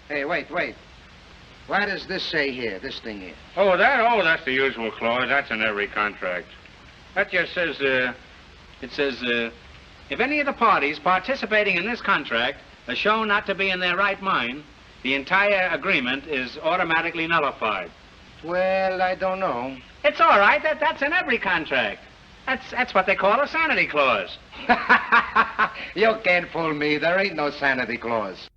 Hey, wait. What does this say here, this thing here? That's the usual clause. That's in every contract. That just says, if any of the parties participating in this contract are shown not to be in their right mind, the entire agreement is automatically nullified. Well, I don't know. It's all right. That's in every contract. That's what they call a sanity clause. You can't fool me. There ain't no sanity clause.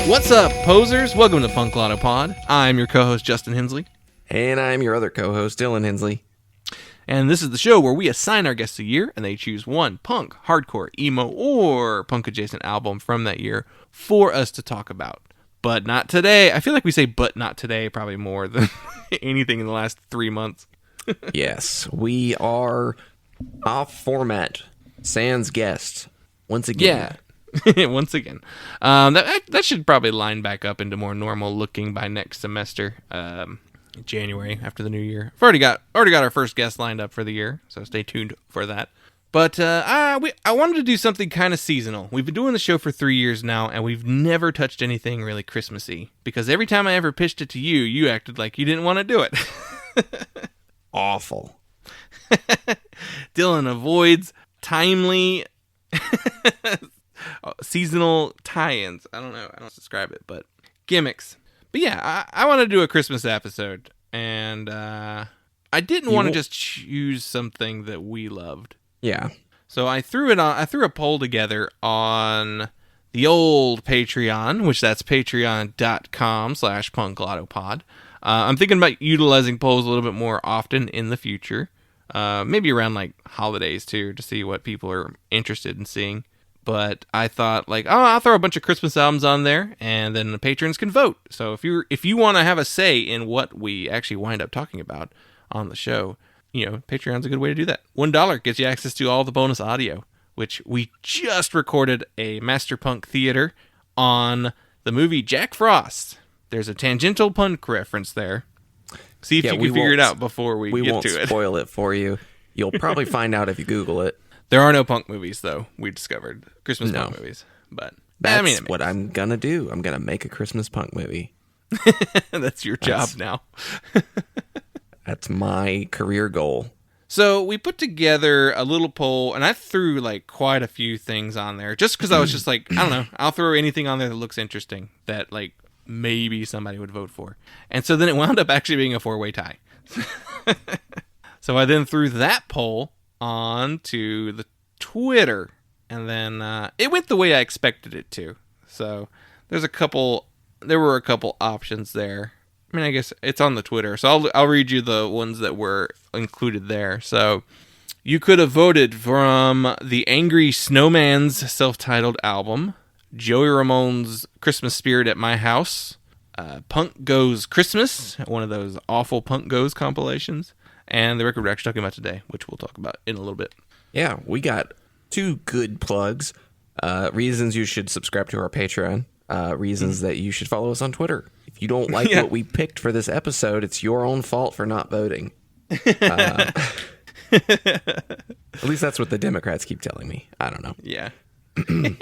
What's up, posers? Welcome to Punk Lotto Pod. I'm your co-host, Justin Hensley. And I'm your other co-host, Dylan Hensley. And this is the show where we assign our guests a year, and they choose one punk, hardcore, emo, or punk-adjacent album from that year for us to talk about. But not today. I feel like we say but not today probably more than anything in the last 3 months. Yes, we are off format. Sans guest. Once again. Yeah. Once again. That should probably line back up into more normal looking by next semester. January after the new year. I've already got our first guest lined up for the year, so stay tuned for that. But I wanted to do something kind of seasonal. We've been doing the show for 3 years now, and we've never touched anything really Christmassy. Because every time I ever pitched it to you, you acted like you didn't want to do it. Awful. Dylan avoids timely seasonal tie-ins. I don't know. I don't describe it, but gimmicks. But yeah, I want to do a Christmas episode, and I didn't want to just choose something that we loved. Yeah. So I threw a poll together on the old Patreon, which that's patreon.com/punklautopod. I'm thinking about utilizing polls a little bit more often in the future. Maybe around like holidays too, to see what people are interested in seeing. But I thought I'll throw a bunch of Christmas albums on there, and then the patrons can vote. So if you want to have a say in what we actually wind up talking about on the show, Patreon's a good way to do that. $1 gets you access to all the bonus audio, which we just recorded a Master Punk Theater on the movie Jack Frost. There's a tangential punk reference there. See if you can figure it out before we get to it. We won't spoil it for you. You'll probably find out if you Google it. There are no punk movies, though, we discovered. Christmas punk movies. But that's what I'm going to do. I'm going to make a Christmas punk movie. That's your job now. That's my career goal. So we put together a little poll, and I threw like quite a few things on there just because I was just like, I don't know, I'll throw anything on there that looks interesting that like maybe somebody would vote for. And so then it wound up actually being a 4-way tie. So I then threw that poll onto the Twitter, and then it went the way I expected it to. So there were a couple options there. I mean, I guess it's on the Twitter, so I'll read you the ones that were included there. So you could have voted from the Angry Snowman's self-titled album, Joey Ramone's Christmas Spirit at My House, Punk Goes Christmas, one of those awful Punk Goes compilations, and the record we're actually talking about today, which we'll talk about in a little bit. Yeah, we got 2 good plugs. Reasons you should subscribe to our Patreon. Reasons that you should follow us on Twitter. If you don't like what we picked for this episode, it's your own fault for not voting. At least that's what the Democrats keep telling me. I don't know. Yeah. You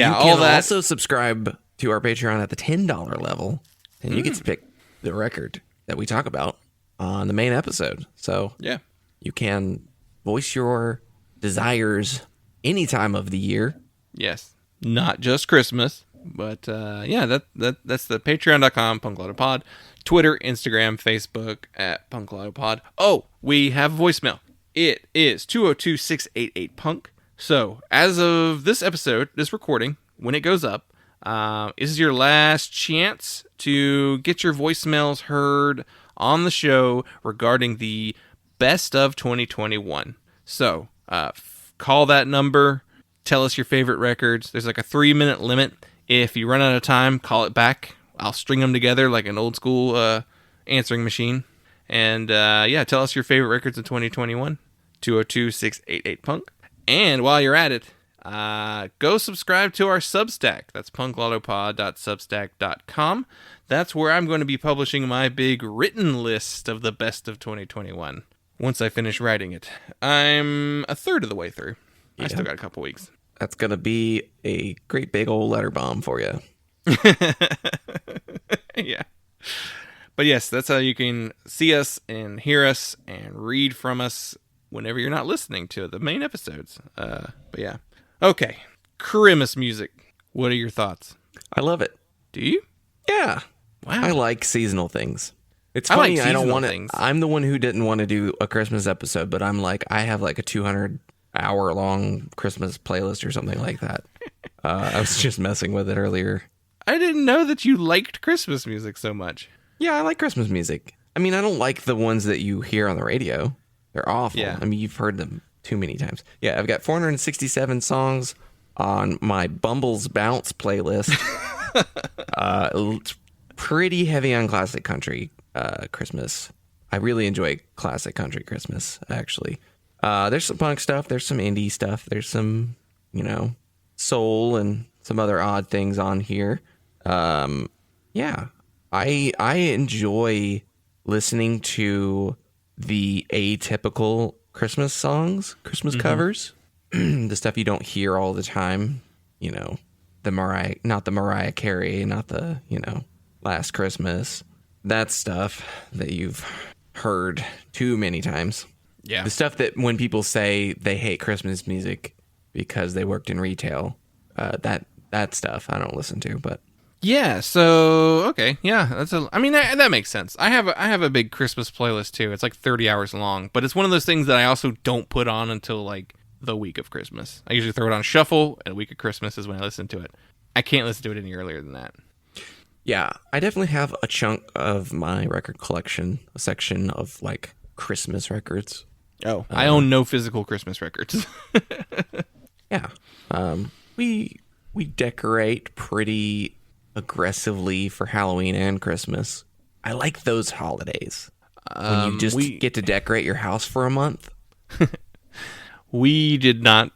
all can that. also subscribe to our Patreon at the $10 level, and you get to pick the record that we talk about on the main episode. So Yeah. you can voice your desires any time of the year. Yes. Not just Christmas, but that's the patreon.com punklotopod, Twitter, Instagram, Facebook at punklotopod. Oh, we have a voicemail. It is 202-688-PUNK. So, as of this episode, this recording, when it goes up, this is your last chance to get your voicemails heard on the show regarding the best of 2021. So, call that number. Tell us your favorite records. There's like a 3-minute limit. If you run out of time, call it back. I'll string them together like an old school answering machine. And tell us your favorite records in 2021. 202-688-PUNK. And while you're at it, go subscribe to our Substack. That's punklotopod.substack.com. That's where I'm going to be publishing my big written list of the best of 2021. Once I finish writing it. I'm a third of the way through. I still got a couple weeks. That's going to be a great big old letter bomb for you. Yeah. But yes, that's how you can see us and hear us and read from us whenever you're not listening to the main episodes. But yeah. Okay. Christmas music. What are your thoughts? I love it. Do you? Yeah. Wow. I like seasonal things. It's I funny, like I don't seasonal want to. things. I'm the one who didn't want to do a Christmas episode, but I'm like, I have like a 200-hour-long Christmas playlist or something like that. I was just messing with it earlier. I didn't know that you liked Christmas music so much. Yeah, I like Christmas music. I mean, I don't like the ones that you hear on the radio. They're awful. Yeah. I mean, you've heard them too many times. Yeah, I've got 467 songs on my Bumble's Bounce playlist. It's pretty heavy on classic country Christmas. I really enjoy classic country Christmas, actually. There's some punk stuff. There's some indie stuff. There's some, soul and some other odd things on here. Yeah, I enjoy listening to the atypical Christmas songs, Christmas covers, the stuff you don't hear all the time. Not the Mariah Carey, not the Last Christmas, that stuff that you've heard too many times. Yeah. The stuff that when people say they hate Christmas music because they worked in retail, that stuff I don't listen to, but. Yeah, so okay, yeah, that makes sense. I have a big Christmas playlist too. It's like 30 hours long, but it's one of those things that I also don't put on until like the week of Christmas. I usually throw it on shuffle, and a week of Christmas is when I listen to it. I can't listen to it any earlier than that. Yeah, I definitely have a chunk of my record collection, a section of like Christmas records. Oh, I own no physical Christmas records. Yeah, we decorate pretty aggressively for Halloween and Christmas. I like those holidays when you just get to decorate your house for a month. We have not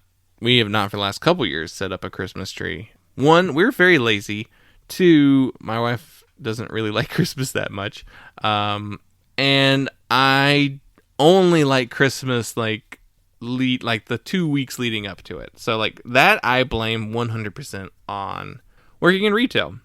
for the last couple years set up a Christmas tree. One, we're very lazy. Two, my wife doesn't really like Christmas that much. And I only like Christmas like the 2 weeks leading up to it. So like that I blame 100% on working in retail.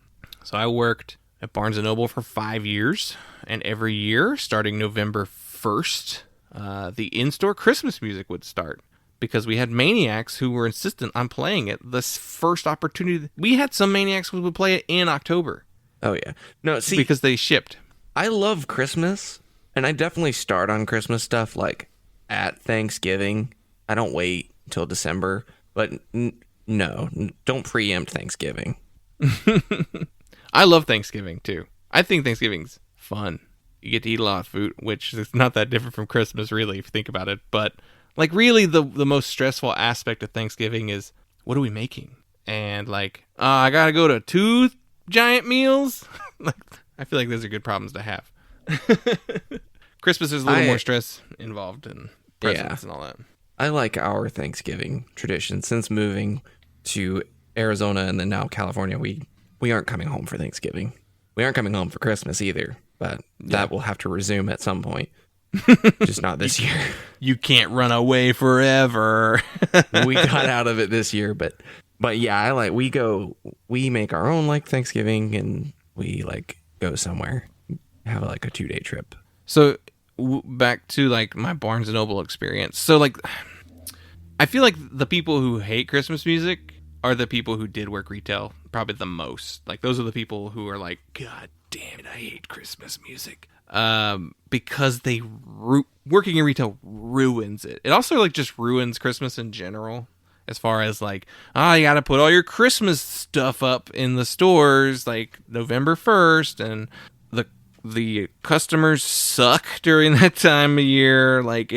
So I worked at Barnes & Noble for 5 years, and every year, starting November 1st the in-store Christmas music would start because we had maniacs who were insistent on playing it. The first opportunity, we had some maniacs who would play it in October. Oh yeah, no, see, because they shipped. I love Christmas, and I definitely start on Christmas stuff like at Thanksgiving. I don't wait until December, but no, don't preempt Thanksgiving. I love Thanksgiving too. I think Thanksgiving's fun. You get to eat a lot of food, which is not that different from Christmas, really, if you think about it. But like, really, the most stressful aspect of Thanksgiving is, what are we making? And like, I gotta go to 2 giant meals. Like, I feel like those are good problems to have. Christmas, there's a little more stress involved in presents and all that. I like our Thanksgiving tradition. Since moving to Arizona and then now California, we aren't coming home for Thanksgiving. We aren't coming home for Christmas either, but that will have to resume at some point. Just not this year. You can't run away forever. We got out of it this year, but yeah, we make our own like Thanksgiving, and we like go somewhere, have like a 2-day trip. So back to like my Barnes and Noble experience. So like, I feel like the people who hate Christmas music are the people who did work retail probably the most. Like, those are the people who are like, God damn it, I hate Christmas music. Because working in retail ruins it. It also like just ruins Christmas in general. As far as like, you got to put all your Christmas stuff up in the stores like November 1st, and the customers suck during that time of year. Like,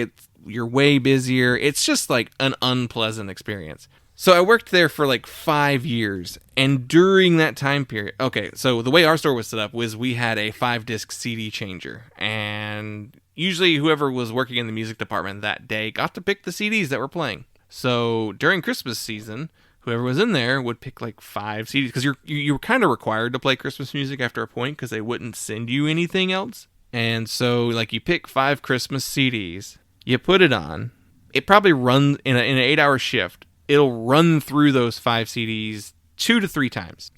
you're way busier. It's just like an unpleasant experience. So I worked there for like 5 years, and during that time period, okay, so the way our store was set up was we had a 5-disc CD changer, and usually whoever was working in the music department that day got to pick the CDs that were playing. So during Christmas season, whoever was in there would pick like 5 CDs, because you were kind of required to play Christmas music after a point because they wouldn't send you anything else. And so like you pick 5 Christmas CDs, you put it on, it probably runs in an 8-hour shift. It'll run through those 5 CDs 2 to 3 times.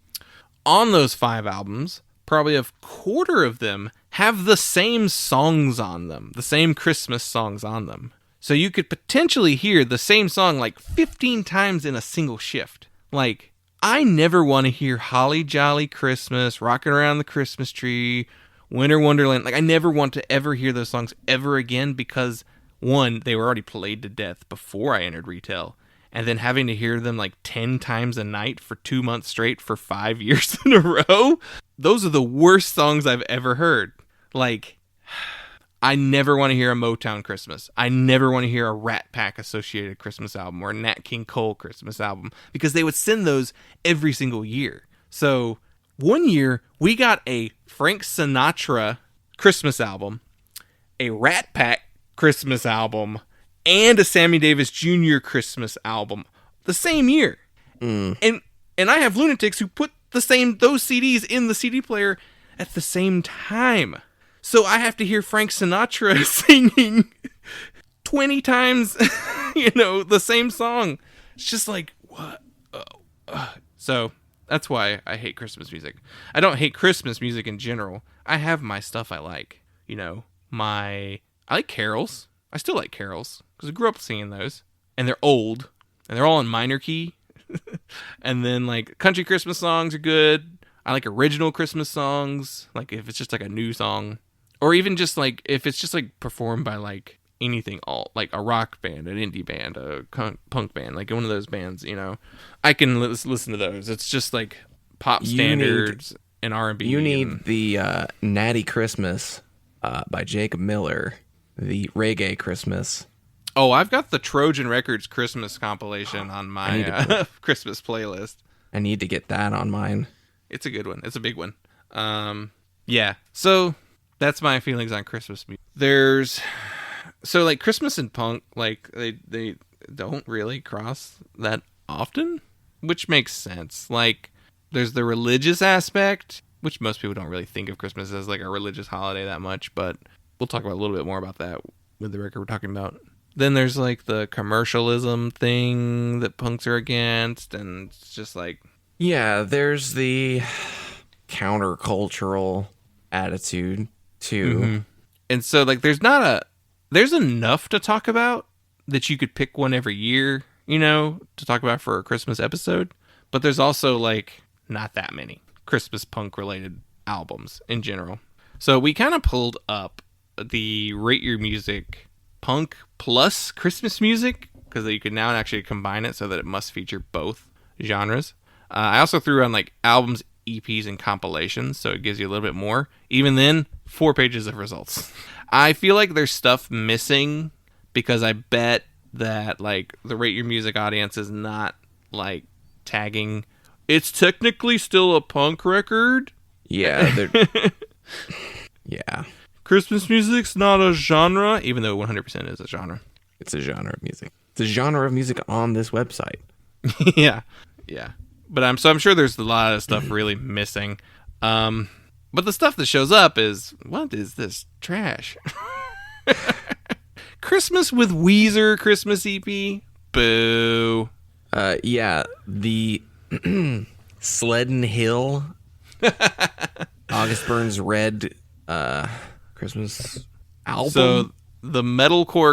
On those 5 albums, probably a quarter of them have the same songs on them, the same Christmas songs on them. So you could potentially hear the same song like 15 times in a single shift. Like, I never want to hear Holly Jolly Christmas, Rocking Around the Christmas Tree, Winter Wonderland. Like, I never want to ever hear those songs ever again because, one, they were already played to death before I entered retail. And then having to hear them like 10 times a night for 2 months straight for 5 years in a row. Those are the worst songs I've ever heard. Like, I never want to hear a Motown Christmas. I never want to hear a Rat Pack associated Christmas album or a Nat King Cole Christmas album, because they would send those every single year. So one year we got a Frank Sinatra Christmas album, a Rat Pack Christmas album, and a Sammy Davis Jr. Christmas album the same year. And I have lunatics who put those CDs in the CD player at the same time. So I have to hear Frank Sinatra singing 20 times, the same song. It's just like, what? So that's why I hate Christmas music. I don't hate Christmas music in general. I have my stuff I like. I like carols. I still like carols because I grew up singing those, and they're old, and they're all in minor key. And then like country Christmas songs are good. I like original Christmas songs, like if it's just like a new song, or even just like if it's just like performed by like anything alt, like a rock band, an indie band, a punk band, like one of those bands. I can listen to those. It's just like pop standards and R&B. You need the Natty Christmas by Jacob Miller. The Reggae Christmas. Oh, I've got the Trojan Records Christmas compilation on my Christmas playlist. I need to get that on mine. It's a good one. It's a big one. Yeah. So that's my feelings on Christmas music. Like Christmas and punk, like they don't really cross that often, which makes sense. Like there's the religious aspect, which most people don't really think of Christmas as like a religious holiday that much, but we'll talk about a little bit more about that with the record we're talking about. Then there's like the commercialism thing that punks are against, and it's just like... Yeah, there's the countercultural attitude too. Mm-hmm. And so like there's there's enough to talk about that you could pick one every year, to talk about for a Christmas episode. But there's also, like, not that many Christmas punk-related albums in general. So we kind of pulled up the Rate Your Music punk plus Christmas music, because you can now actually combine it so that it must feature both genres. I also threw on, like, albums, EPs, and compilations, so it gives you a little bit more. Even then, 4 pages of results. I feel like there's stuff missing, because I bet that, like, the Rate Your Music audience is not, like, tagging, it's technically still a punk record. Yeah. Yeah. Christmas music's not a genre, even though 100% is a genre. It's a genre of music. It's a genre of music on this website. Yeah. But I'm sure there's a lot of stuff really missing. But the stuff that shows up is, what is this trash? Christmas with Weezer Christmas EP. Boo. Yeah, the Sleddon Hill August Burns Red Christmas album. So the metalcore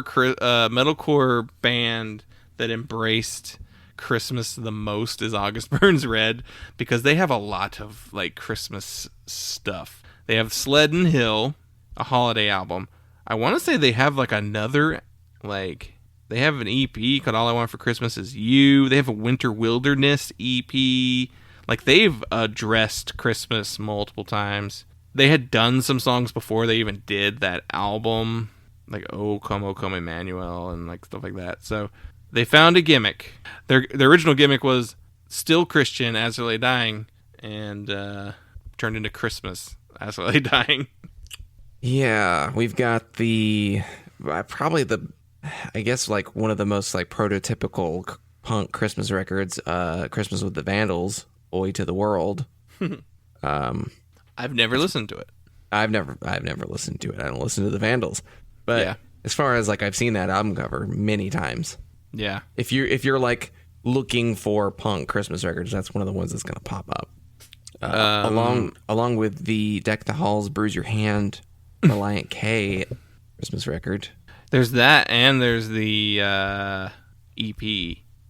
band that embraced Christmas the most is August Burns Red, because they have a lot of, like, Christmas stuff. They have Sleddon Hill, a holiday album. I want to say they have, like, another, like, they have an EP called All I Want for Christmas Is You. They have a Winter Wilderness EP. Like, they've addressed Christmas multiple times. They had done some songs before they even did that album, like O Come Emmanuel and, like, stuff like that. So they found a gimmick. Their original gimmick was still Christian, As I Lay Dying, and turned into Christmas, As I Lay Dying. Yeah, we've got probably I guess, like, one of the most, like, prototypical punk Christmas records, Christmas with the Vandals, Oi to the World. I've never listened to it. I've never listened to it. I don't listen to the Vandals. But yeah. As far as, like, I've seen that album cover many times. Yeah. If you're like looking for punk Christmas records, that's one of the ones that's going to pop up. Along with the Deck the Halls, Bruise Your Hand, Reliant K Christmas record. There's that, and there's the EP.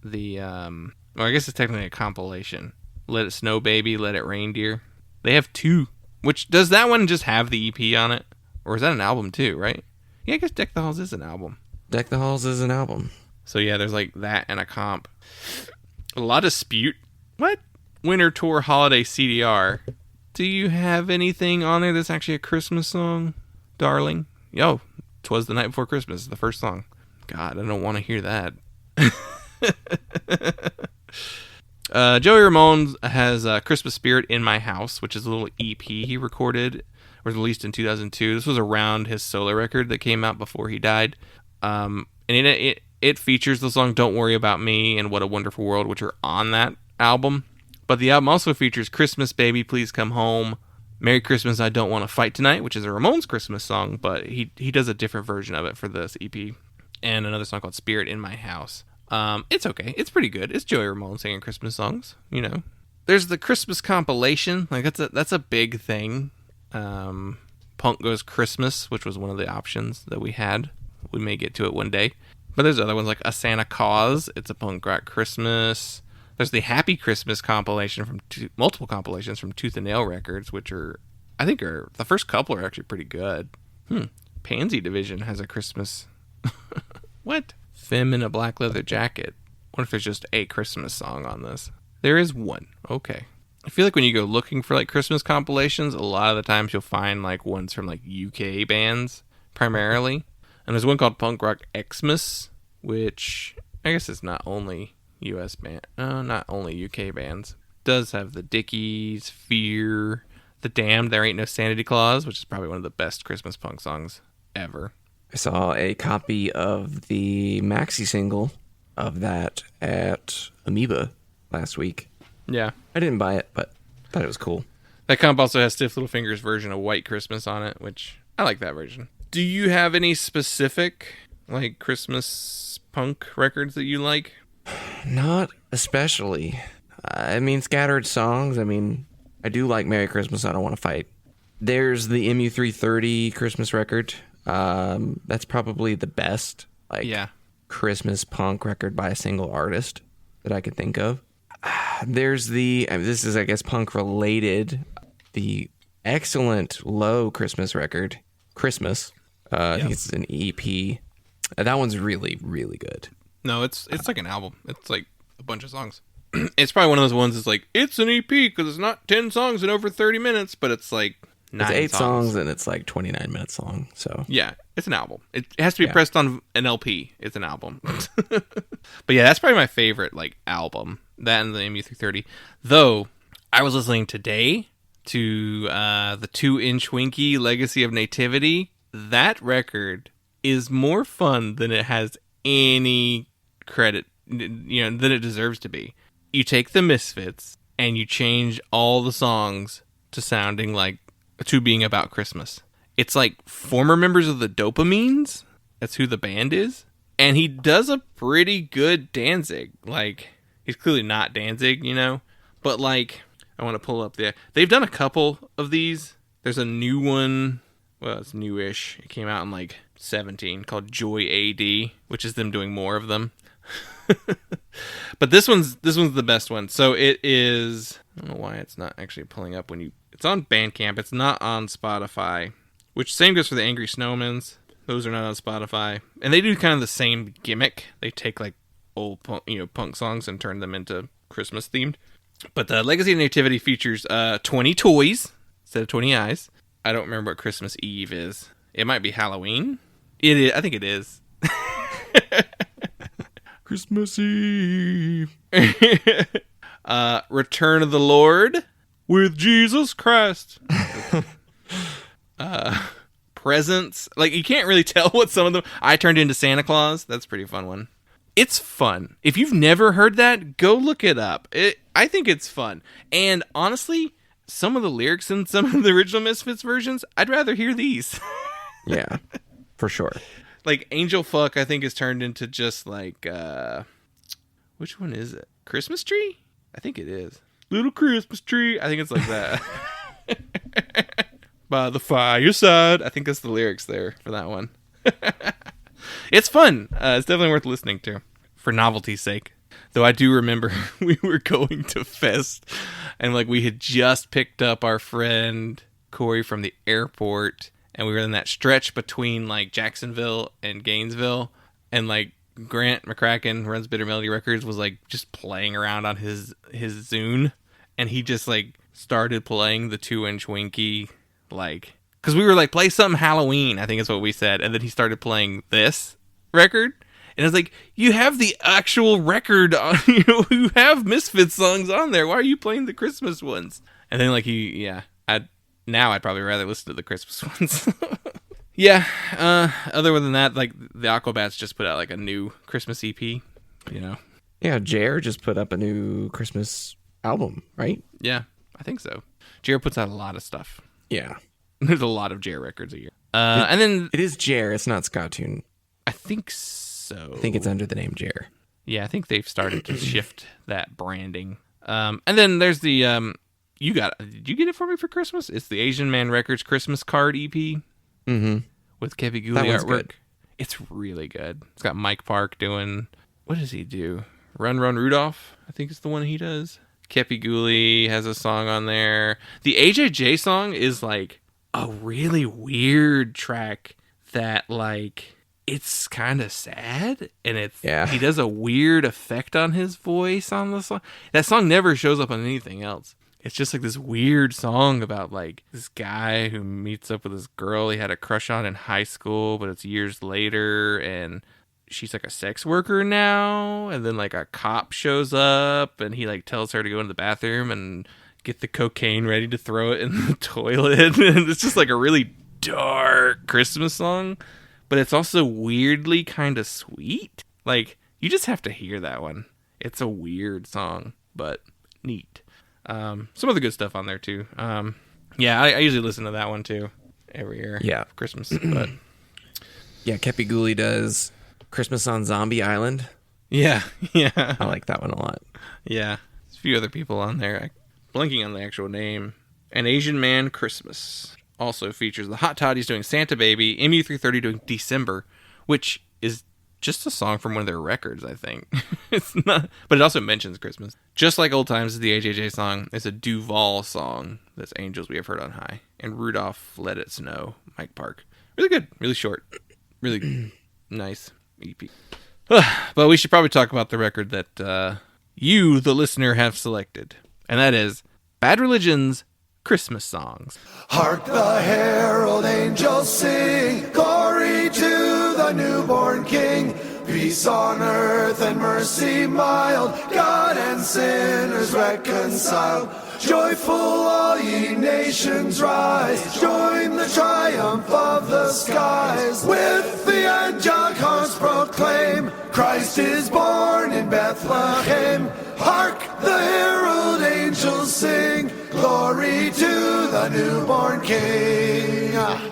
I guess it's technically a compilation. Let It Snow Baby, Let It Reindeer. They have 2. Which, does that one just have the EP on it? Or is that an album too, right? Yeah, I guess Deck the Halls is an album. Deck the Halls is an album. So yeah, there's, like, that and a comp. A lot of Dispute. What? Winter Tour Holiday CDR. Do you have anything on there that's actually a Christmas song, darling? Yo, 'Twas the Night Before Christmas, the first song. God, I don't want to hear that. Joey Ramone has Christmas Spirit in My House, which is a little EP he recorded, was released in 2002. This was around his solo record that came out before he died. And it features the song Don't Worry About Me and What a Wonderful World, which are on that album. But the album also features Christmas Baby, Please Come Home, Merry Christmas, I Don't Want to Fight Tonight, which is a Ramones Christmas song, but he does a different version of it for this EP. And another song called Spirit in My House. It's okay. It's pretty good. It's Joey Ramone singing Christmas songs, There's the Christmas compilation. Like, that's a big thing. Punk Goes Christmas, which was one of the options that we had. We may get to it one day. But there's other ones like A Santa Cause. It's a punk rock Christmas. There's the Happy Christmas compilation from multiple compilations from Tooth and Nail Records, which the first couple are actually pretty good. Pansy Division has a Christmas. What? Femme in a Black Leather Jacket. What if there's just a Christmas song on this? There is one. Okay. I feel like when you go looking for, like, Christmas compilations, a lot of the times you'll find, like, ones from, like, UK bands primarily. And there's one called Punk Rock Xmas, which I guess it's not only US band, not only UK bands. It does have the Dickies, Fear, The Damned, There Ain't No Sanity Clause, which is probably one of the best Christmas punk songs ever. I saw a copy of the maxi single of that at Amoeba last week. Yeah. I didn't buy it, but thought it was cool. That comp also has Stiff Little Fingers' version of White Christmas on it, which I like that version. Do you have any specific, like, Christmas punk records that you like? Not especially. I mean, scattered songs. I mean, I do like Merry Christmas, I Don't Want to Fight. There's the MU330 Christmas record. That's probably the best Christmas punk record by a single artist that I could think of. There's this is, I guess, punk related. The excellent Low Christmas record, Christmas. I think it's an EP. That one's really, really good. No, it's like an album. It's like a bunch of songs. It's probably one of those ones that's like, it's an EP because it's not 10 songs in over 30 minutes, but it's like 9 it's 8 songs and it's like 29 minutes long. So yeah, it's an album. It has to be pressed on an LP. It's an album. But yeah, that's probably my favorite like album. That and the MU330. Though I was listening today to the 2-inch Winky Legacy of Nativity. That record is more fun than it has any credit, than it deserves to be. You take the Misfits and you change all the songs to being about Christmas. It's like former members of the Dopamines. That's who the band is. And he does a pretty good Danzig. Like, he's clearly not Danzig, but like, I want to pull up they've done a couple of these. There's a new one. Well, it's newish. It came out in like 2017 called Joy AD, which is them doing more of them. But this one's the best one. So it is, I don't know why it's not actually pulling up it's on Bandcamp. It's not on Spotify, which same goes for the Angry Snowmans. Those are not on Spotify. And they do kind of the same gimmick. They take like old punk songs and turn them into Christmas themed. But the Legacy of Nativity features 20 toys instead of 20 eyes. I don't remember what Christmas Eve is. It might be Halloween. It is. I think it is. Christmas Eve. Return of the Lord with Jesus Christ. Presents. Like, you can't really tell what some of them. I Turned Into Santa Claus. That's a pretty fun one. It's fun. If you've never heard that, go look it up. I think it's fun. And honestly, some of the lyrics in some of the original Misfits versions, I'd rather hear these. Yeah, for sure. Like, Angel Fuck, I think, is turned into just like, which one is it? Christmas Tree? I think it is. Little Christmas Tree. I think it's like that. By the fireside. I think that's the lyrics there for that one. It's fun. It's definitely worth listening to for novelty's sake. Though I do remember we were going to Fest and like we had just picked up our friend Corey from the airport and we were in that stretch between like Jacksonville and Gainesville and like Grant McCracken, runs Bitter Melody Records, was like just playing around on his Zune and he just like started playing the 2-inch Winky like, because we were like, play something Halloween, I think is what we said, and then he started playing this record. And it's like, you have the actual record on, you have Misfits songs on there. Why are you playing the Christmas ones? And then like I'd probably rather listen to the Christmas ones. Yeah. Other than that, like the Aquabats just put out like a new Christmas EP, Yeah, Jer just put up a new Christmas album, right? Yeah, I think so. Jer puts out a lot of stuff. Yeah. There's a lot of Jer records a year. And then it is Jer, it's not Scott Tune. I think so. I think it's under the name Jer. Yeah, I think they've started to shift that branding. And then there's the did you get it for me for Christmas? It's the Asian Man Records Christmas Card EP. Mm-hmm. With Kevin Gooley artwork. Good. It's really good. It's got Mike Park doing, what does he do? Run Run Rudolph, I think it's the one he does. Kepi Gooley has a song on there. The AJJ song is like a really weird track that like it's kind of sad and he does a weird effect on his voice on the song. That song never shows up on anything else. It's just like this weird song about like this guy who meets up with this girl he had a crush on in high school, but it's years later and she's like a sex worker now. And then like a cop shows up and he like tells her to go into the bathroom and get the cocaine ready to throw it in the toilet. And it's just like a really dark Christmas song, but it's also weirdly kind of sweet. Like you just have to hear that one. It's a weird song, but neat. Some other good stuff on there too. Yeah, I usually listen to that one too every year. Yeah, for Christmas. But yeah, Kepi Gooley does Christmas on Zombie Island. Yeah. I like that one a lot. Yeah, there's a few other people on there. I'm blanking on the actual name. An Asian Man Christmas. also features the Hot Toddies doing Santa Baby, MU330 doing December, which is just a song from one of their records, I think. It's not, but it also mentions Christmas. Just Like Old Times is the AJJ song. It's a Duval song. That's Angels We Have Heard on High. And Rudolph Let It Snow, Mike Park. Really good, really short, really nice EP. But we should probably talk about the record that you, the listener, have selected. And that is Bad Religion's Christmas Songs. Hark the herald angels sing, glory to the newborn King. Peace on earth and mercy mild, God and sinners reconciled. Joyful all ye nations rise, join the triumph of the skies. With the angelic horns proclaim, Christ is born in Bethlehem. Hark the herald angels sing, glory to the newborn King. Christ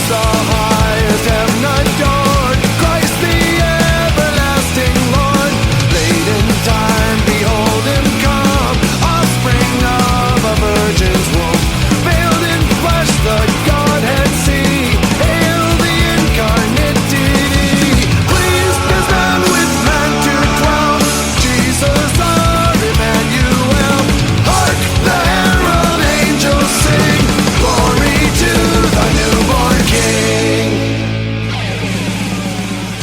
the highest heaven adored, Christ the everlasting Lord. Late in time, behold him come, offspring of a virgin's womb. Veiled in flesh, the Godhead see, hail the incarnate deity. Pleased as man with man to dwell, Jesus our Emmanuel. Hark the herald angels sing, glory to the newborn King.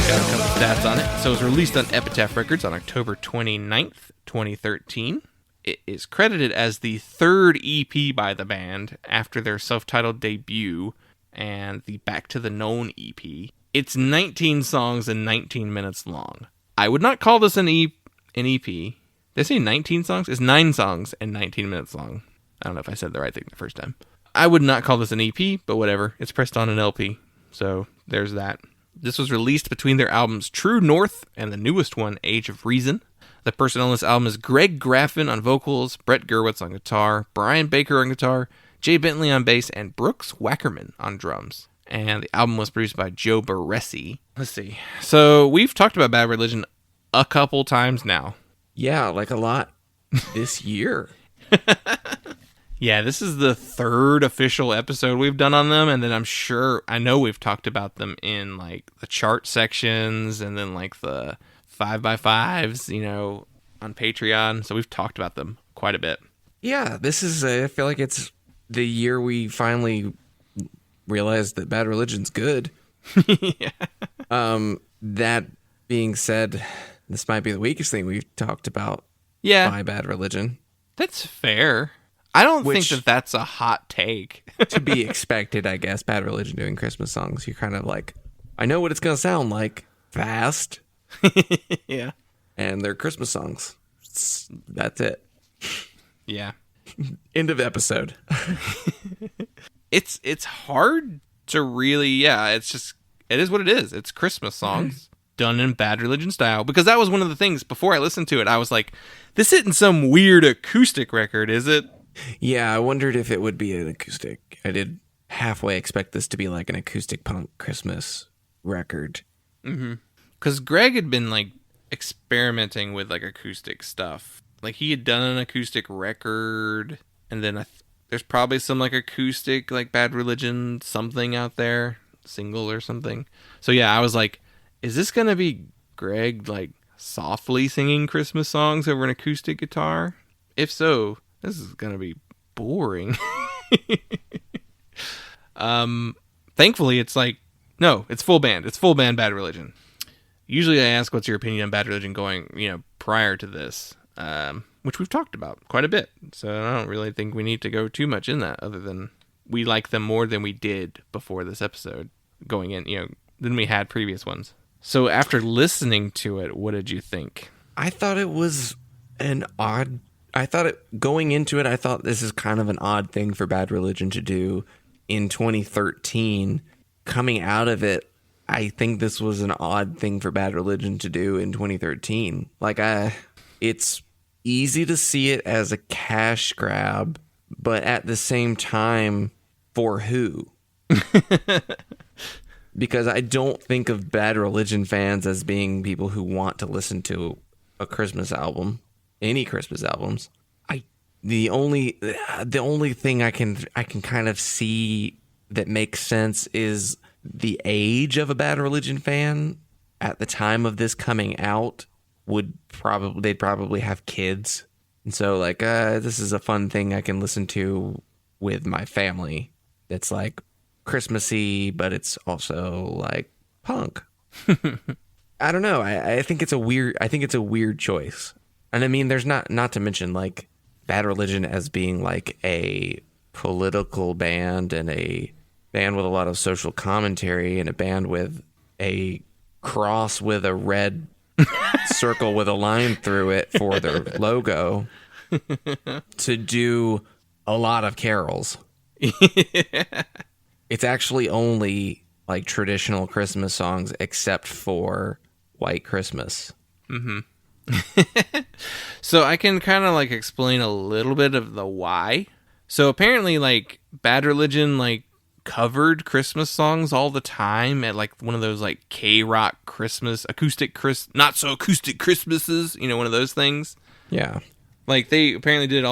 Got a couple stats on it. So it was released on Epitaph Records on October 29th, 2013. It is credited as the third EP by the band after their self-titled debut and the Back to the Known EP. It's 19 songs and 19 minutes long. I would not call this an EP. Did I say 19 songs? It's 9 songs and 19 minutes long. I don't know if I said the right thing the first time. I would not call this an EP, but whatever. It's pressed on an LP, so there's that. This was released between their albums True North and the newest one, Age of Reason. The person on this album is Greg Graffin on vocals, Brett Gerwitz on guitar, Brian Baker on guitar, Jay Bentley on bass, and Brooks Wackerman on drums. And the album was produced by Joe Barresi. Let's see. So we've talked about Bad Religion a couple times now. Yeah, like a lot this year. Yeah, this is the third official episode we've done on them, and then I know we've talked about them in like the chart sections and then like the 5x5s, on Patreon. So we've talked about them quite a bit. Yeah, this is, I feel like it's the year we finally realized that Bad Religion's good. Yeah. That being said, this might be the weakest thing we've talked about by Bad Religion. That's fair. I don't Which- think that that's a hot take. To be expected, I guess. Bad Religion doing Christmas songs. You're kind of like, I know what it's going to sound like. Fast. Yeah. And they're Christmas songs. That's it. Yeah. End of episode. It's hard to really, it is what it is. It's Christmas songs done in Bad Religion style. Because that was one of the things, before I listened to it, I was like, this isn't some weird acoustic record, is it? Yeah, I wondered if it would be an acoustic. I did halfway expect this to be like an acoustic punk Christmas record. Mm-hmm. Because Greg had been like experimenting with like acoustic stuff. Like he had done an acoustic record, and then there's probably some like acoustic like Bad Religion something out there, single or something. So yeah, I was like, is this gonna be Greg like softly singing Christmas songs over an acoustic guitar? If so, this is gonna be boring. Thankfully, it's like, no, it's full band. It's full band Bad Religion. Usually I ask what's your opinion on Bad Religion going, prior to this, which we've talked about quite a bit. So I don't really think we need to go too much in that, other than we like them more than we did before this episode going in, than we had previous ones. So after listening to it, what did you think? I thought it was going into it, I thought this is kind of an odd thing for Bad Religion to do in 2013. Coming out of it, I think this was an odd thing for Bad Religion to do in 2013. Like, it's easy to see it as a cash grab, but at the same time, for who? Because I don't think of Bad Religion fans as being people who want to listen to a Christmas album, any Christmas albums. the only thing I can kind of see that makes sense is the age of a Bad Religion fan at the time of this coming out they'd probably have kids, and so like this is a fun thing I can listen to with my family. It's like Christmassy, but it's also like punk. I don't know. I think it's a weird choice. And I mean, there's not to mention like Bad Religion as being like a political band and a band with a lot of social commentary and a band with a cross with a red circle with a line through it for their logo to do a lot of carols. It's actually only like traditional Christmas songs except for White Christmas. Mm-hmm. So I can kind of like explain a little bit of the why. So apparently like Bad Religion like covered Christmas songs all the time at like one of those like K-rock Christmas not so acoustic Christmases, you know, one of those things. Yeah. Like they apparently did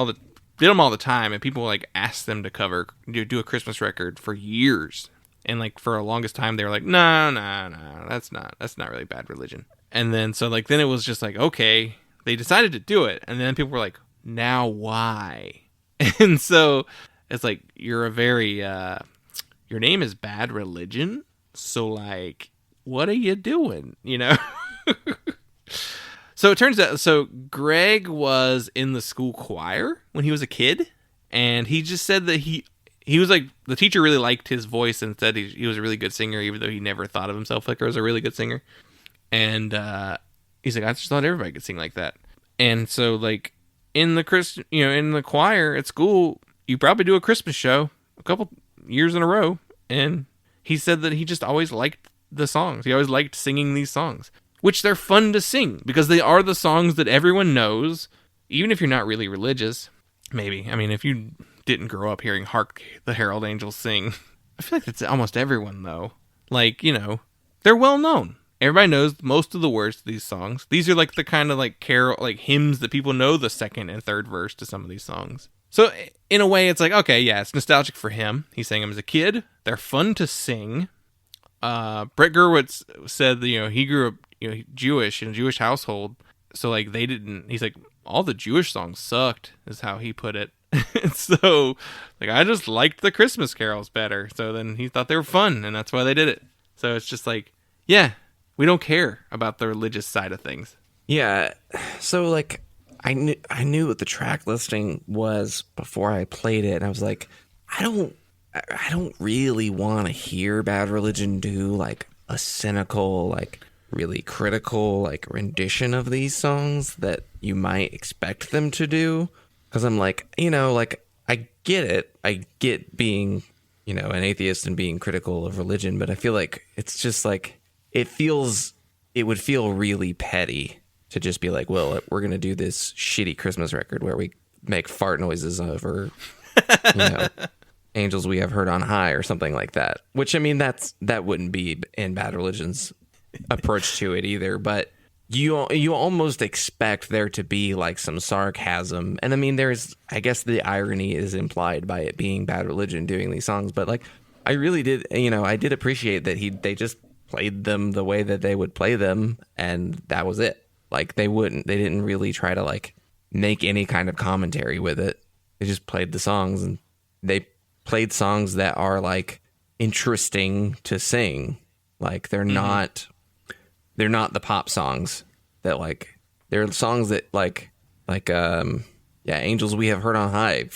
them all the time, and people like asked them to do a Christmas record for years. And like for the longest time they were like, no, that's not really Bad Religion. And then so like then it was just like, okay, they decided to do it, and then people were like, now why? And so it's like you're a very your name is Bad Religion, so like what are you doing, you know? So it turns out, so Greg was in the school choir when he was a kid, and he just said that he was like, the teacher really liked his voice and said he was a really good singer, even though he never thought of himself like as a really good singer. And he's like, I just thought everybody could sing like that. And so like in the choir at school, you probably do a Christmas show a couple years in a row. And he said that he just always liked the songs. He always liked singing these songs, which they're fun to sing because they are the songs that everyone knows, even if you're not really religious. Maybe. I mean, if you didn't grow up hearing Hark, the Herald Angels sing, I feel like that's almost everyone, though. Like, you know, they're well known. Everybody knows most of the words to these songs. These are like the kind of like carol, like hymns that people know the second and third verse to some of these songs. So in a way, it's like, okay, yeah, it's nostalgic for him. He sang them as a kid. They're fun to sing. Brett Gurwitz said that, you know, he grew up, you know, Jewish in a Jewish household. So like he's like, all the Jewish songs sucked is how he put it. So like, I just liked the Christmas carols better. So then he thought they were fun, and that's why they did it. So it's just like, yeah, we don't care about the religious side of things. Yeah. So like I knew what the track listing was before I played it, and I was like, I don't really want to hear Bad Religion do like a cynical, like really critical, like rendition of these songs that you might expect them to do. Because I'm like, you know, like I get it. I get being, you know, an atheist and being critical of religion, but I feel like it's just like it would feel really petty to just be like, well, we're going to do this shitty Christmas record where we make fart noises over, you know, Angels We Have Heard on High or something like that. Which, I mean, that wouldn't be in Bad Religion's approach to it either. But you almost expect there to be like some sarcasm. And I mean, I guess the irony is implied by it being Bad Religion doing these songs. But like, I really did, you know, I did appreciate that they just played them the way that they would play them. And that was it. Like they didn't really try to like make any kind of commentary with it. They just played the songs, and they played songs that are like interesting to sing. Like they're not the pop songs that like, they're songs that like Angels We Have Heard on High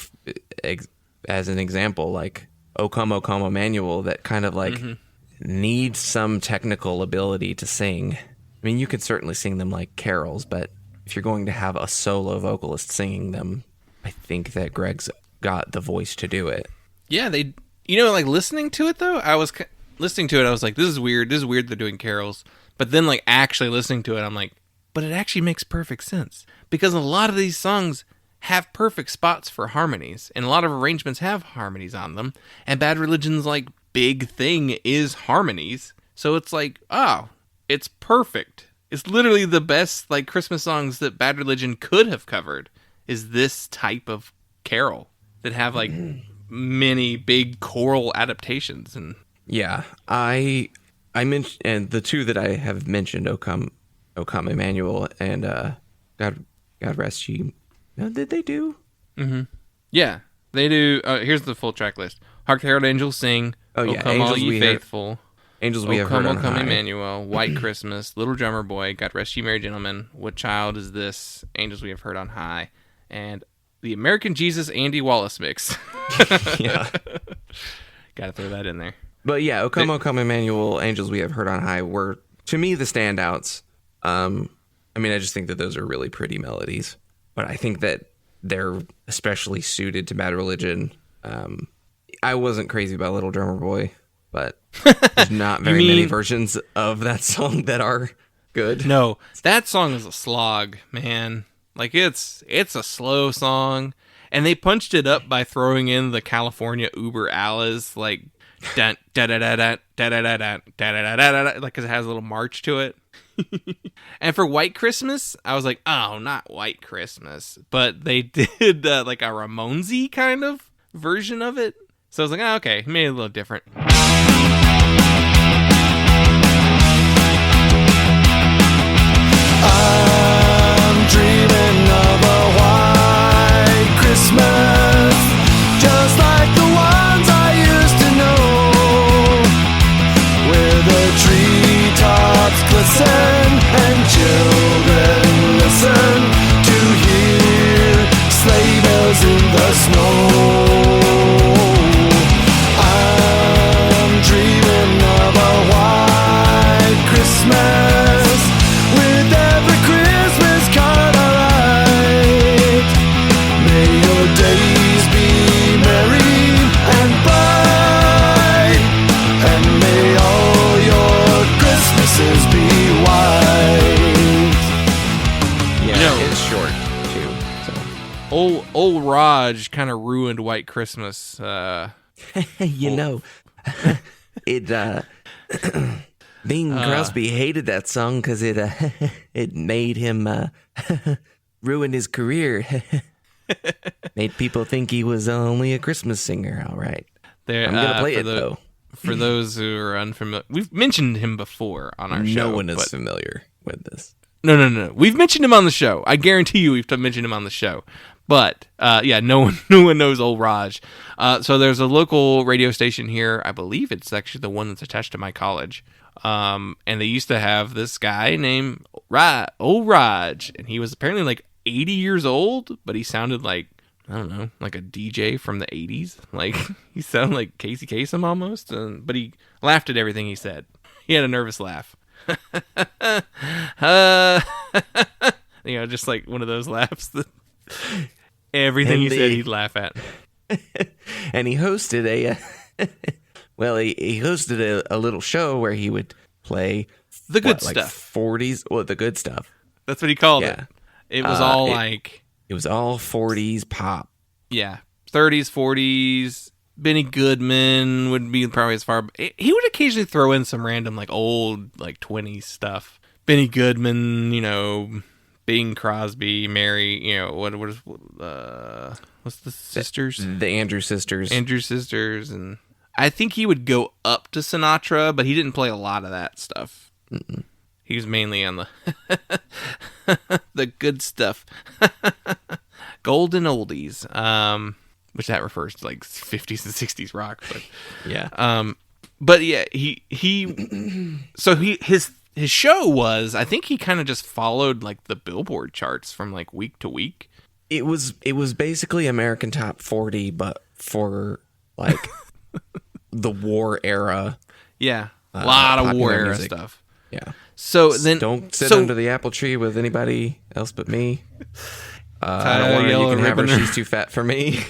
as an example, like O Come Emmanuel, that kind of like need some technical ability to sing. I mean, you could certainly sing them like carols, but if you're going to have a solo vocalist singing them, I think that Greg's got the voice to do it. Yeah, like listening to it though, I was like, this is weird they're doing carols. But then like actually listening to it, I'm like, but it actually makes perfect sense. Because a lot of these songs have perfect spots for harmonies, and a lot of arrangements have harmonies on them, and Bad Religion's like big thing is harmonies. So it's like, oh, it's perfect. It's literally the best like Christmas songs that Bad Religion could have covered is this type of Carol that have like many big choral adaptations. And Yeah, I mentioned, and the two that I have mentioned, O Come Emmanuel and God Rest Ye. No, did they do? yeah, they do. Here's the full track list: Hark, Herald, Angels Sing. Oh, O yeah, Come All Angels Ye We Heard- Faithful. Angels We Have Heard O on Come High. Emmanuel, White Christmas, Little Drummer Boy, God Rest Ye Merry Gentlemen, What Child Is This, Angels We Have Heard on High, and the American Jesus Andy Wallace mix. Yeah. Gotta throw that in there. But yeah, O Come Emmanuel, Angels We Have Heard on High were, to me, the standouts. I mean, I just think that those are really pretty melodies. But I think that they're especially suited to Bad Religion. I wasn't crazy about Little Drummer Boy, but there's not very many versions of that song that are good. No, that song is a slog, man. Like, it's a slow song, and they punched it up by throwing in the California Uber Alice, like, da da da da da da da da da da da, like, because it has a little march to it. And for White Christmas, I was like, oh, not White Christmas, but they did like a Ramonesy kind of version of it. So I was like, oh, okay, made it a little different. I'm dreaming of a white Christmas, just like the ones I used to know, where the treetops glisten and children listen to hear sleigh bells in the snow. I'm dreaming of a white Christmas, with every Christmas card I write. May your days be merry and bright, and may all your Christmases be white. Yeah, You know- it's short too. So Old Raj kind of ruined White Christmas. you know, it Bing Crosby hated that song because it made him ruin his career. Made people think he was only a Christmas singer. All right, There, I'm gonna play for it though. For those who are unfamiliar, we've mentioned him before on our show. No one is but- familiar with this. No. We've mentioned him on the show. I guarantee you, we've mentioned him on the show. But yeah, no one knows Old Raj. So there's a local radio station here. I believe it's actually the one that's attached to my college. And they used to have this guy named Old Raj, and he was apparently like 80 years old, but he sounded like, I don't know, like a DJ from the 80s. Like, he sounded like Casey Kasem almost, but he laughed at everything he said. He had a nervous laugh. Just like one of those laughs that everything And he said the- he'd laugh at. And he hosted he hosted a little show where he would play The good like stuff. 40s, well, the good stuff. That's what he called Yeah. it. It was all it- like, It was all 40s pop. yeah, 30s, 40s. Benny Goodman would be probably as far. He would occasionally throw in some random like old like 20s stuff. Benny Goodman, Bing Crosby, Mary, what's the sisters? The Andrews Sisters. Andrew Sisters, and I think he would go up to Sinatra, but he didn't play a lot of that stuff. He was mainly on the the good stuff, golden oldies, which that refers to like 50s and 60s rock. But Yeah. but yeah, his show was, I think he kind of just followed like the Billboard charts from like week to week. It was basically American Top 40, but for like the war era. Yeah, a lot of popular war era music. stuff. Yeah. So then, Don't sit under the apple tree with anybody else but me. I don't want her. Yellow You can have her. ribbon. She's too fat for me.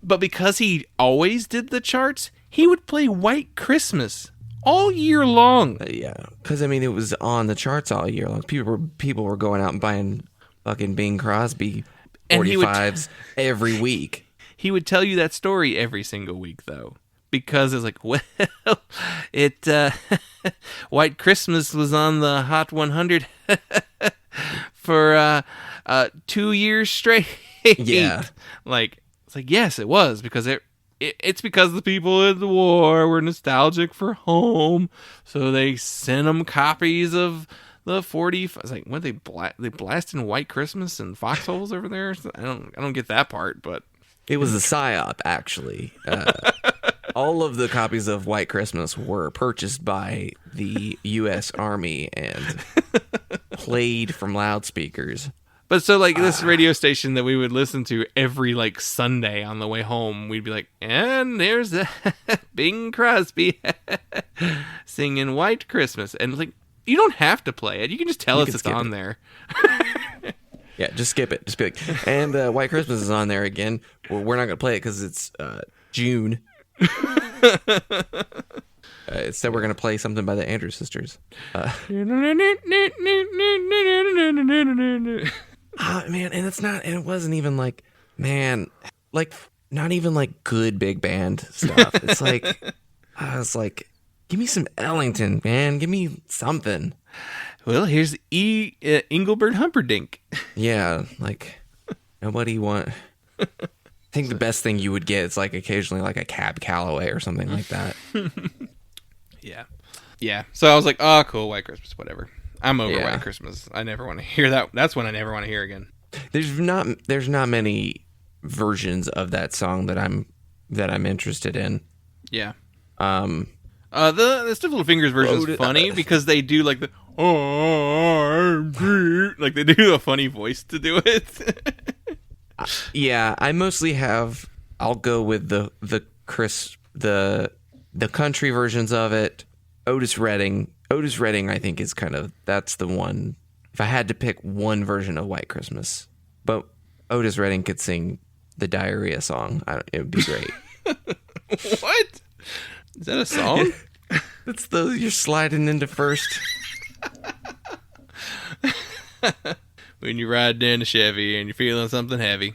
But because he always did the charts, he would play White Christmas all year long. Yeah, because I mean, it was on the charts all year long. People were going out and buying fucking Bing Crosby And he would- 45s every week. He would tell you that story every single week, though, because it's like, well, White Christmas was on the Hot 100 for 2 years straight. Yeah. Like, it's like, yes, it was, because it's because the people in the war were nostalgic for home, so they sent them copies of the 40. It's like, what, they blasting White Christmas and foxholes over there? I don't get that part, but It was a psyop, actually. All of the copies of White Christmas were purchased by the U.S. Army and played from loudspeakers. But so, like, this radio station that we would listen to every, like, Sunday on the way home, we'd be like, and there's Bing Crosby singing White Christmas. And, like, you don't have to play it. You can just tell us it's on there. Yeah, just skip it. Just be like, and White Christmas is on there again. Well, we're not going to play it because it's June. Instead, we're going to play something by the Andrews Sisters. Man, and it wasn't even like, man, like, not even like good big band stuff. It's like, I was like, give me some Ellington, man. Give me something. Well, here's Engelbert Humperdinck. Yeah, like, nobody want. I think the best thing you would get is like occasionally like a Cab Calloway or something like that. Yeah. So I was like, oh, cool, White Christmas, whatever. I'm over Yeah. White Christmas. I never want to hear that. That's one I never want to hear again. There's not many versions of that song that I'm interested in. Yeah. The Stiff Little Fingers version is funny because they do like the like they do a funny voice to do it. Yeah, I mostly have. I'll go with the country versions of it. Otis Redding, I think is that's the one. If I had to pick one version of White Christmas, but Otis Redding could sing the Diarrhea song, it would be great. What? Is that a song? It's you're sliding into first. When you ride down the Chevy and you're feeling something heavy.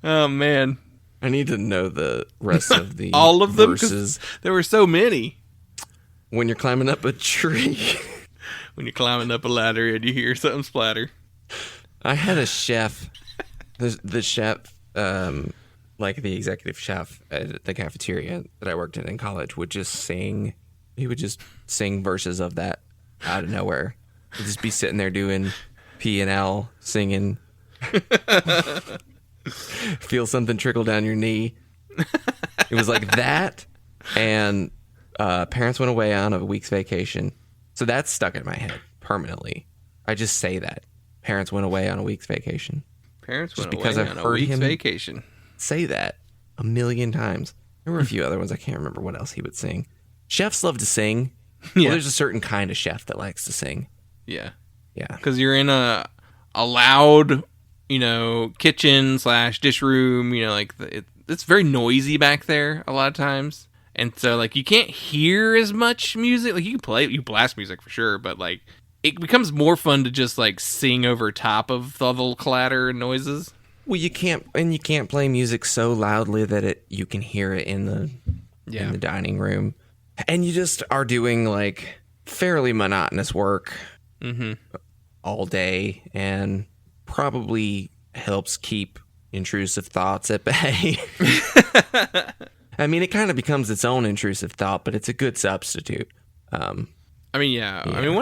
Oh, man. I need to know the rest of the all of them, verses. There were so many. When you're climbing up a tree. When you're climbing up a ladder and you hear something splatter. I had a chef, the chef, like the executive chef at the cafeteria that I worked in college would just sing. He would just sing verses of that out of nowhere. He'd just be sitting there doing P&L, singing. Feel something trickle down your knee. It was like that, and Parents Went Away on a Week's Vacation. So that's stuck in my head permanently. I just say that. Parents Went Away on a Week's Vacation. Parents Just went because away I've on a heard week's him vacation. say that a million times. There were a few other ones. I can't remember what else he would sing. Chefs love to sing. Yeah. Well, there's a certain kind of chef that likes to sing. Yeah. Yeah. Because you're in a loud, kitchen / dish room, like it's very noisy back there a lot of times. And so like you can't hear as much music. Like you blast music for sure, but like it becomes more fun to just like sing over top of the little clatter and noises. Well, you can't play music so loudly that you can hear it in the dining room. And you just are doing like fairly monotonous work all day, and probably helps keep intrusive thoughts at bay. I mean, it kind of becomes its own intrusive thought, but it's a good substitute. I mean, yeah. I mean,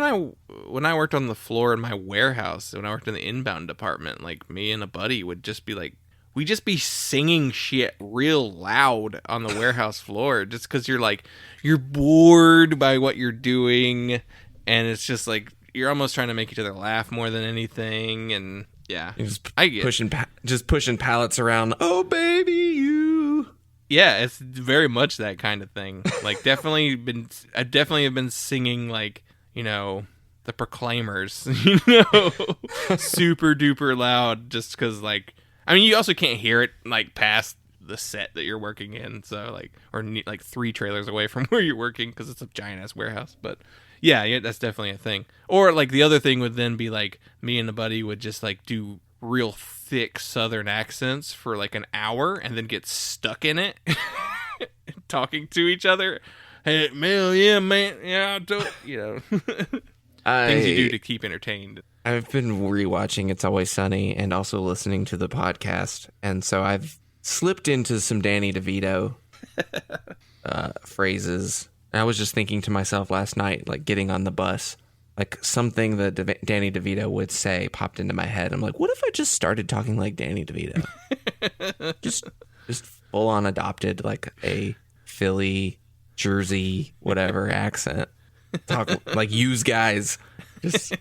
when I worked on the floor in my warehouse, when I worked in the inbound department, like me and a buddy would just be like, we'd just be singing shit real loud on the warehouse floor, just because you're bored by what you're doing, and it's just like you're almost trying to make each other laugh more than anything, and yeah, I get pushing pallets around. Oh, baby, you. Yeah, it's very much that kind of thing. Like, I definitely have been singing, like, the Proclaimers, super duper loud, just because, like, I mean, you also can't hear it, like, past the set that you're working in, so, like, or, like, 3 trailers away from where you're working, because it's a giant-ass warehouse, but, yeah, that's definitely a thing. Or, like, the other thing would then be, like, me and a buddy would just, like, do real thick southern accents for like an hour and then get stuck in it talking to each other. Hey, Mel, yeah, man, yeah, things you do to keep entertained. I've been rewatching It's Always Sunny and also listening to the podcast, and so I've slipped into some Danny DeVito phrases. I was just thinking to myself last night, like getting on the bus, like something that Danny DeVito would say popped into my head. I'm like, what if I just started talking like Danny DeVito? just full on adopted like a Philly, Jersey, whatever accent. Talk like use guys. Just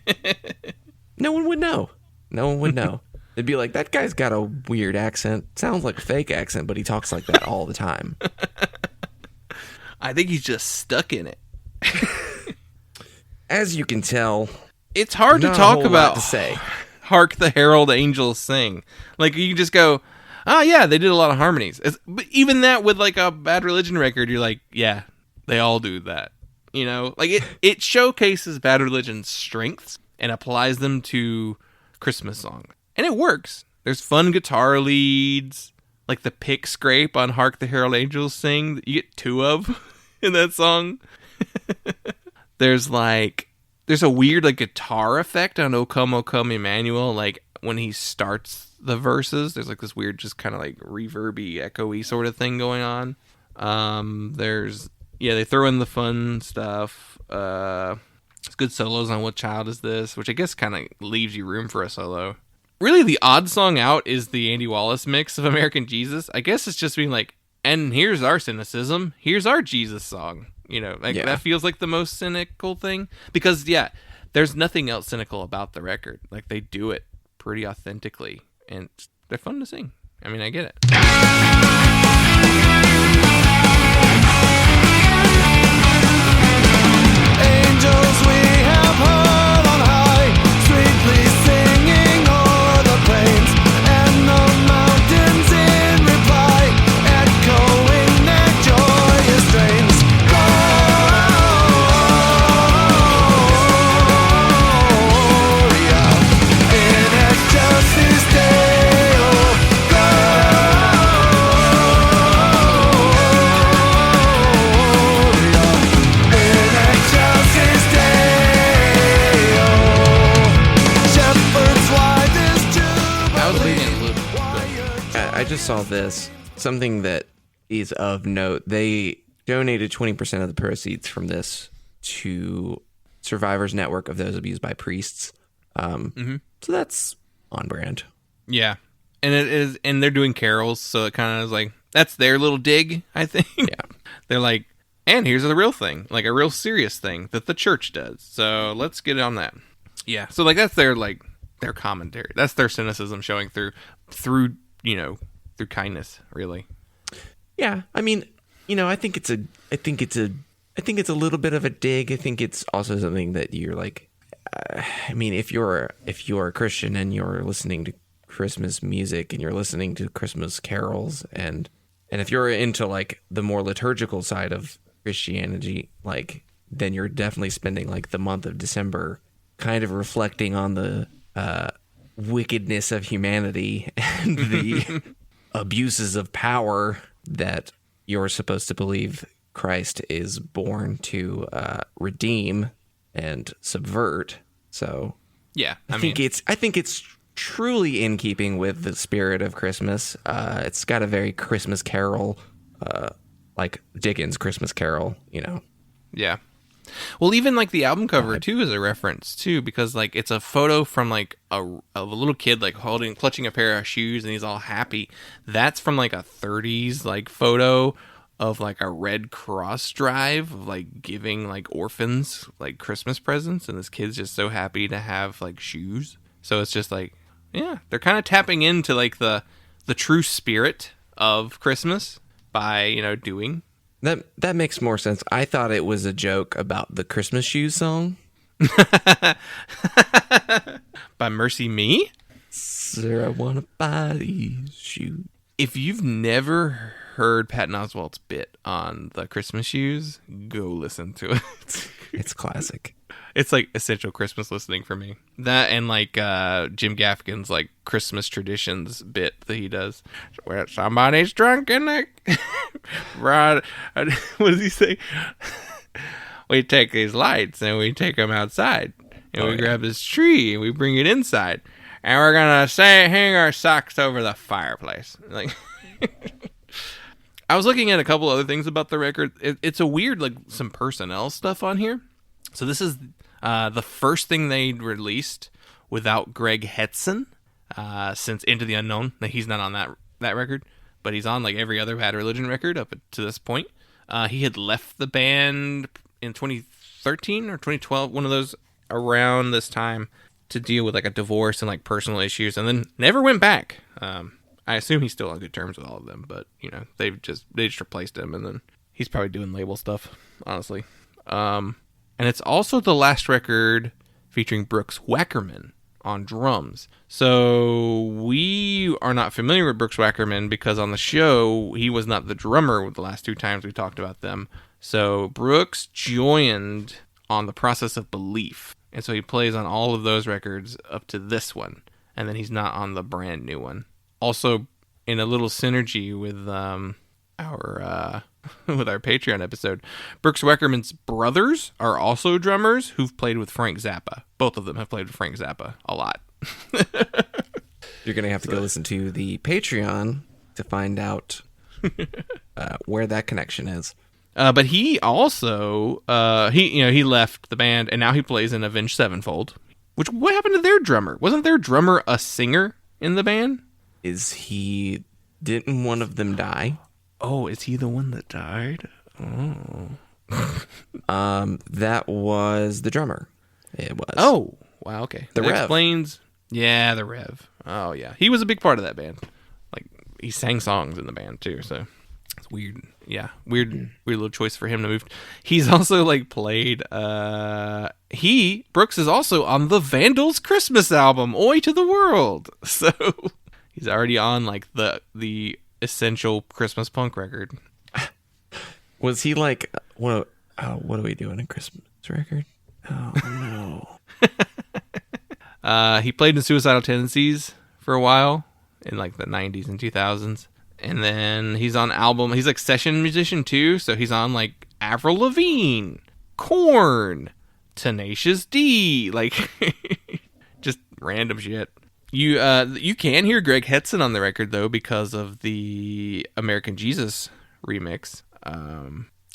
no one would know. No one would know. It'd be like, that guy's got a weird accent. Sounds like a fake accent, but he talks like that all the time. I think he's just stuck in it. As you can tell, it's hard to not a talk whole about lot to say. Hark the Herald Angels Sing. Like, you can just go, oh, yeah, they did a lot of harmonies. But even that with, like, a Bad Religion record, you're like, yeah, they all do that. You know? Like, it showcases Bad Religion's strengths and applies them to Christmas songs. And it works. There's fun guitar leads, like the pick scrape on Hark the Herald Angels Sing that you get 2 of in that song. There's a weird like guitar effect on O Come Emmanuel, like when he starts the verses. There's like this weird just kind of like reverby, echoey sort of thing going on. They throw in the fun stuff. It's good solos on What Child Is This, which I guess kind of leaves you room for a solo. Really, the odd song out is the Andy Wallace mix of American Jesus. I guess it's just being like, and here's our cynicism. Here's our Jesus song. You know, like that feels like the most cynical thing. Because, yeah, there's nothing else cynical about the record. Like, they do it pretty authentically. And they're fun to sing. I mean, I get it. Angels we have heard on high, sweetly singing o'er the plains, and the mountains in reply, echoing their joyous strains. Gloria in excelsis Deo, I just saw this. Something that is of note. They donated 20% of the proceeds from this to Survivors Network of Those Abused by Priests. So that's on brand. Yeah. And it is, and they're doing carols, so it kind of is like, that's their little dig, I think. Yeah. They're like, and here's the real thing, like a real serious thing that the church does. So let's get on that. Yeah. So like that's their commentary. That's their cynicism showing through kindness, really. Yeah. I mean, I think it's a little bit of a dig. I think it's also something that you're like, I mean, if you're a Christian and you're listening to Christmas music and you're listening to Christmas carols and if you're into like the more liturgical side of Christianity, like then you're definitely spending like the month of December kind of reflecting on the wickedness of humanity and the abuses of power that you're supposed to believe Christ is born to redeem and subvert. So yeah, I think it's truly in keeping with the spirit of Christmas. It's got a very Christmas carol, like Dickens' Christmas Carol, Yeah. Well, even like the album cover too is a reference too, because like it's a photo from like a little kid like clutching a pair of shoes and he's all happy. That's from like a 30s like photo of like a Red Cross drive of like giving like orphans like Christmas presents, and this kid's just so happy to have like shoes. So it's just like, yeah, they're kind of tapping into like the true spirit of Christmas by doing. That makes more sense. I thought it was a joke about the Christmas Shoes song. By Mercy Me? Sir, I want to buy these shoes. If you've never heard Patton Oswalt's bit on the Christmas shoes, go listen to it. It's classic. It's like essential Christmas listening for me. That and like Jim Gaffigan's like Christmas traditions bit that he does. Where somebody's drunk in the right. What does he say? We take these lights and we take them outside. And we grab this tree and we bring it inside. And we're going to hang our socks over the fireplace. Like, I was looking at a couple other things about the record. It's a weird, like, some personnel stuff on here. So this is the first thing they released without Greg Hetson since Into the Unknown. He's not on that record, but he's on, like, every other Bad Religion record up to this point. He had left the band in 2013 or 2012, one of those around this time, to deal with, like, a divorce and, like, personal issues, and then never went back. I assume he's still on good terms with all of them, but, you know, they just replaced him, and then he's probably doing label stuff, honestly. And it's also the last record featuring Brooks Wackerman on drums. So we are not familiar with Brooks Wackerman because on the show, he was not the drummer the last two times we talked about them. So Brooks joined on The Process of Belief. And so he plays on all of those records up to this one. And then he's not on the brand new one. Also, in a little synergy with our Patreon episode, Brooks Wackerman's brothers are also drummers who've played with Frank Zappa. Both of them have played with Frank Zappa a lot. You're going to have to go listen to the Patreon to find out where that connection is. But he also he left the band and now he plays in Avenged Sevenfold. What happened to their drummer? Wasn't their drummer a singer in the band? Didn't one of them die? Oh, is he the one that died? Oh. That was the drummer. It was. Oh, wow, okay. The That Rev. explains. Yeah, the Rev. Oh, yeah. He was a big part of that band. Like, he sang songs in the band, too, so it's weird. Yeah, weird little choice for him to move. He's also, like, played, Brooks is also on the Vandals Christmas album, Oi to the World. So, he's already on, like, the essential Christmas punk record. Was he like, what are we doing? A Christmas record? Oh, no. He played in Suicidal Tendencies for a while in like the 90s and 2000s. And then he's on album. He's like session musician too. So he's on like Avril Lavigne, Korn, Tenacious D, like just random shit. You can hear Greg Hetson on the record though because of the American Jesus remix.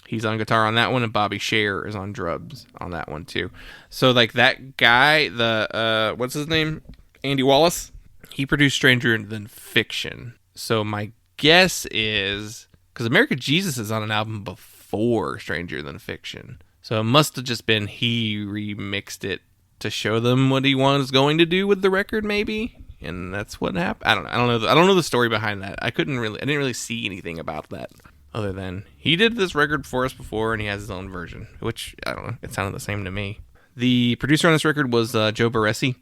He's on guitar on that one, and Bobby Scher is on drums on that one too. So like that guy, the what's his name, Andy Wallace, he produced Stranger Than Fiction. So my guess is because American Jesus is on an album before Stranger Than Fiction, so it must have just been he remixed it to show them what he was going to do with the record, maybe, and that's what happened. I don't know. I don't know the story behind that. I didn't really see anything about that other than he did this record for us before, and he has his own version, which I don't know. It sounded the same to me. The producer on this record was Joe Barresi,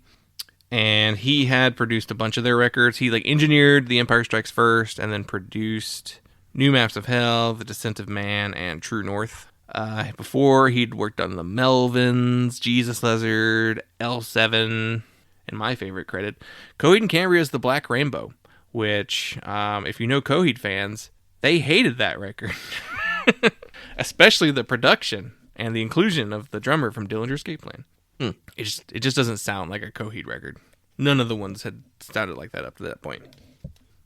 and he had produced a bunch of their records. He like engineered The Empire Strikes First, and then produced New Maps of Hell, The Descent of Man, and True North. Before, he'd worked on the Melvins, Jesus Lizard, L7, and my favorite credit, Coheed and Cambria's The Black Rainbow, which, if you know Coheed fans, they hated that record. Especially the production and the inclusion of the drummer from Dillinger Escape Plan. It just doesn't sound like a Coheed record. None of the ones had sounded like that up to that point.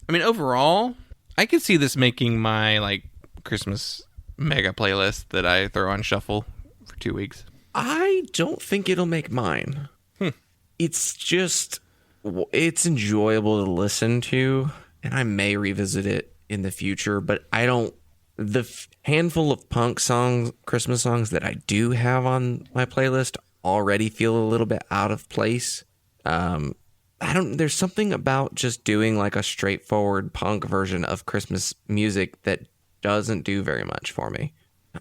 I mean, overall, I could see this making my like Christmas mega playlist that I throw on shuffle for 2 weeks. I don't think it'll make mine. It's enjoyable to listen to, and I may revisit it in the future, but the handful of punk songs, Christmas songs that I do have on my playlist already feel a little bit out of place. There's something about just doing like a straightforward punk version of Christmas music that doesn't do very much for me.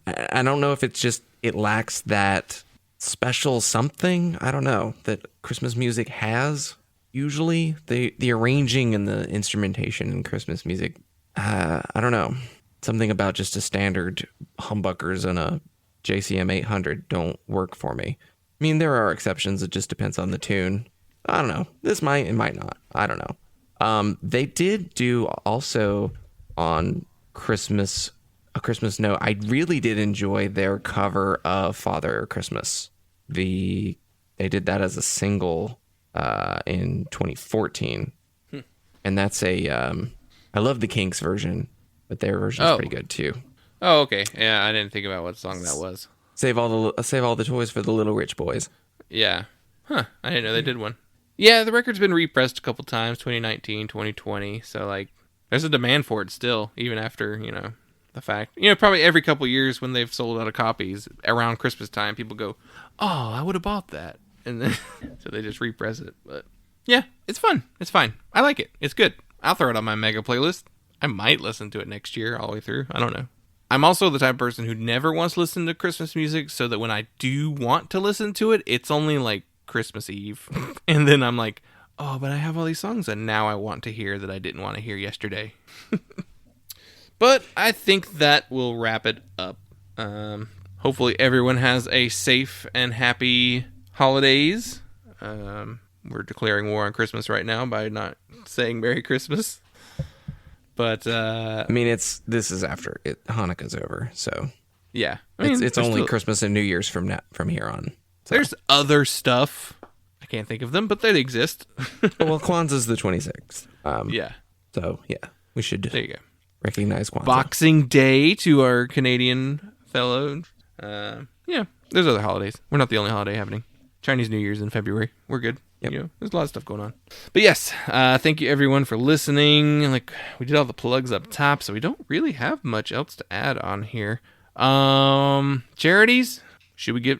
I don't know if it's just, it lacks that special something, I don't know, that Christmas music has usually. The arranging and the instrumentation in Christmas music, I don't know. Something about just a standard humbuckers and a JCM 800 don't work for me. I mean, there are exceptions. It just depends on the tune. I don't know. It might not. I don't know. They did do also on Christmas, A Christmas Note. I really did enjoy their cover of Father Christmas. The They did that as a single in 2014. And that's I love the Kinks version, but their version is pretty good too. Oh, okay. Yeah, I didn't think about what song that was. Save all the toys for the little rich boys. Yeah. Huh. I didn't know they did one. Yeah, the record's been repressed a couple times, 2019, 2020. So, like, there's a demand for it still, even after, the fact. Probably every couple years when they've sold out of copies, around Christmas time, people go, oh, I would have bought that. And then, so they just repress it. But, yeah, it's fun. It's fine. I like it. It's good. I'll throw it on my mega playlist. I might listen to it next year all the way through. I don't know. I'm also the type of person who never wants to listen to Christmas music, so that when I do want to listen to it, it's only like Christmas Eve. And then I'm like, oh, but I have all these songs that now I want to hear that I didn't want to hear yesterday. But I think that will wrap it up. Hopefully everyone has a safe and happy holidays. We're declaring war on Christmas right now by not saying Merry Christmas. But I mean, this is after Hanukkah's over, so yeah, it's only Christmas and New Year's from here on. So. There's other stuff. I can't think of them, but they exist. Well, Kwanzaa's the 26th. Yeah. So yeah, we should there you go. Recognize Kwanzaa. Boxing Day to our Canadian fellows. Yeah, there's other holidays. We're not the only holiday happening. Chinese New Year's in February. We're good. Yep. There's a lot of stuff going on. But yes, thank you everyone for listening. Like, we did all the plugs up top, so we don't really have much else to add on here. Charities? Should we give...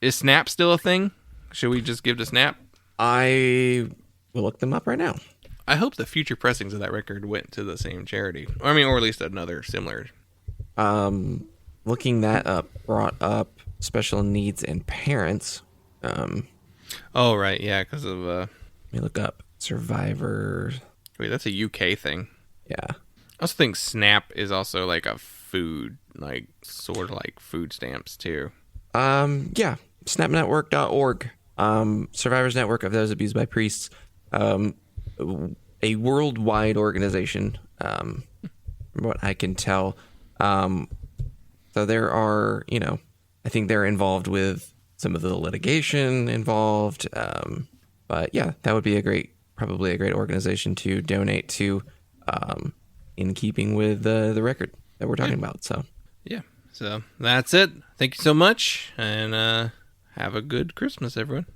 Is Snap still a thing? Should we just give to Snap? I will look them up right now. I hope the future pressings of that record went to the same charity. Or at least another similar. Looking that up brought up special needs and parents. Oh, right. Yeah, because of... Let me look up Survivor. Wait, that's a UK thing. Yeah. I also think Snap is also like a food, like sort of like food stamps too. Yeah. Snapnetwork.org. Survivors Network of Those Abused by Priests. A worldwide organization, from what I can tell. So there are, I think they're involved with some of the litigation involved. But yeah, that would be probably a great organization to donate to, in keeping with the record that we're talking about. So yeah, so that's it. Thank you so much, and have a good Christmas, everyone.